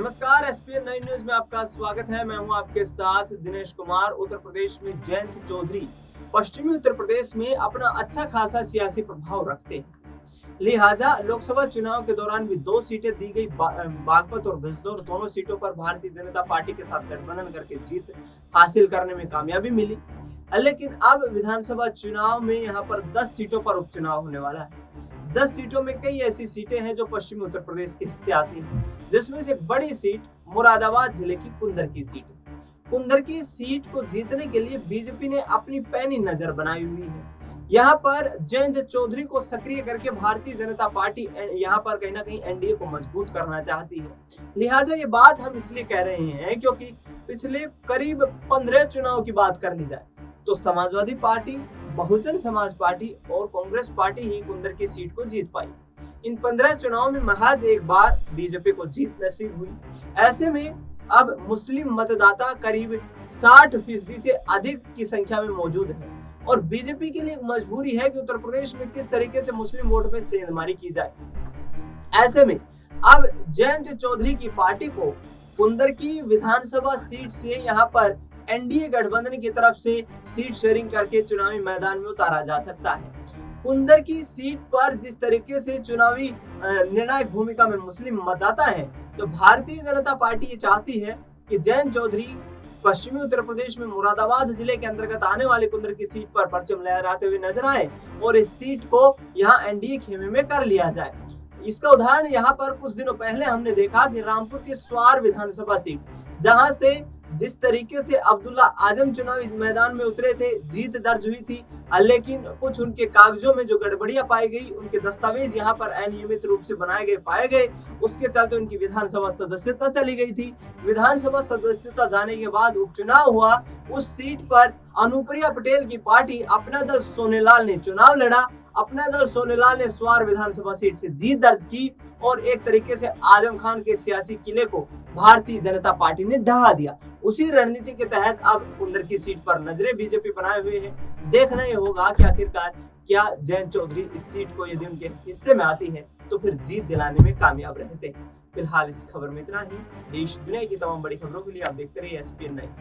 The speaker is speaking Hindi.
नमस्कार, एसपीएन 9 न्यूज में आपका स्वागत है। मैं हूं आपके साथ दिनेश कुमार। उत्तर प्रदेश में जयंत चौधरी पश्चिमी उत्तर प्रदेश में अपना अच्छा खासा सियासी प्रभाव रखते हैं। लिहाजा लोकसभा चुनाव के दौरान भी 2 सीटें दी गई। बागपत और बिजनौर दोनों सीटों पर भारतीय जनता पार्टी के साथ गठबंधन करके जीत हासिल करने में कामयाबी मिली। लेकिन अब विधानसभा चुनाव में यहाँ पर 10 सीटों पर उपचुनाव होने वाला है। 10 सीटों में कई ऐसी सीटें हैं जो पश्चिमी उत्तर प्रदेश के हिस्से आती हैं, जिसमें से बड़ी सीट मुरादाबाद जिले की कुंदर की सीट है। कुंदर की सीट को जीतने के लिए बीजेपी ने अपनी पैनी नजर बनाई हुई है। यहाँ पर जयंत चौधरी को सक्रिय करके भारतीय जनता पार्टी यहाँ पर कहीं ना कहीं एनडीए को मजबूत करना चाहती है। लिहाजा ये बात हम इसलिए कह रहे हैं क्योंकि पिछले करीब 15 चुनाव की बात कर ली जाए तो समाजवादी पार्टी, बहुजन समाज पार्टी और कांग्रेस पार्टी ही कुंदर की सीट को जीत पाई। इन 15 चुनाव में महज एक बार बीजेपी को जीत नसीब हुई। ऐसे में अब मुस्लिम मतदाता करीब 60% से अधिक की संख्या में मौजूद है और बीजेपी के लिए मजबूरी है कि उत्तर प्रदेश में किस तरीके से मुस्लिम वोट में सेंधमारी की जाए। ऐसे में अब जयंत चौधरी की पार्टी को कुंदर की विधानसभा सीट से यहाँ पर एनडीए गठबंधन की तरफ से सीट शेयरिंग करके चुनावी मैदान में उतारा जा सकता है। कुंदर की सीट पर जिस तरीके से चुनावी निर्णायक भूमिका में मुस्लिम मतदाता है, तो भारतीय जनता पार्टी ये चाहती है कि जयंत चौधरी पश्चिमी उत्तर प्रदेश में मुरादाबाद जिले के अंतर्गत आने वाली कुंदर की सीट पर परचम लहराते हुए नजर आए और इस सीट को यहाँ एनडीए खेमे में कर लिया जाए। इसका उदाहरण यहाँ पर कुछ दिनों पहले हमने देखा कि रामपुर की स्वार विधानसभा सीट, जहां से जिस तरीके से अब्दुल्ला आजम चुनावी मैदान में उतरे थे, जीत दर्ज हुई थी, लेकिन कुछ उनके कागजों में जो गड़बड़ियां पाई गई, उनके दस्तावेज यहाँ पर अनियमित रूप से बनाए गए पाए गए, उसके चलते उनकी विधानसभा सदस्यता चली गई थी। विधानसभा सदस्यता जाने के बाद उपचुनाव हुआ। उस सीट पर अनुप्रिया पटेल की पार्टी अपना दल सोनेलाल ने चुनाव लड़ा। अपना दल सोनेलाल ने स्वार विधानसभा सीट से जीत दर्ज की और एक तरीके से आजम खान के सियासी किले को भारतीय जनता पार्टी ने ढहा दिया। उसी रणनीति के तहत अब कुंदर की सीट पर नजरें बीजेपी बनाए हुए हैं। देखना ये होगा कि आखिरकार क्या जयंत चौधरी इस सीट को यदि उनके हिस्से में आती है तो फिर जीत दिलाने में कामयाब रहते हैं। फिलहाल इस खबर में इतना ही। देश दुनिया की तमाम बड़ी खबरों के लिए आप देखते रहिए एसपीएन 9।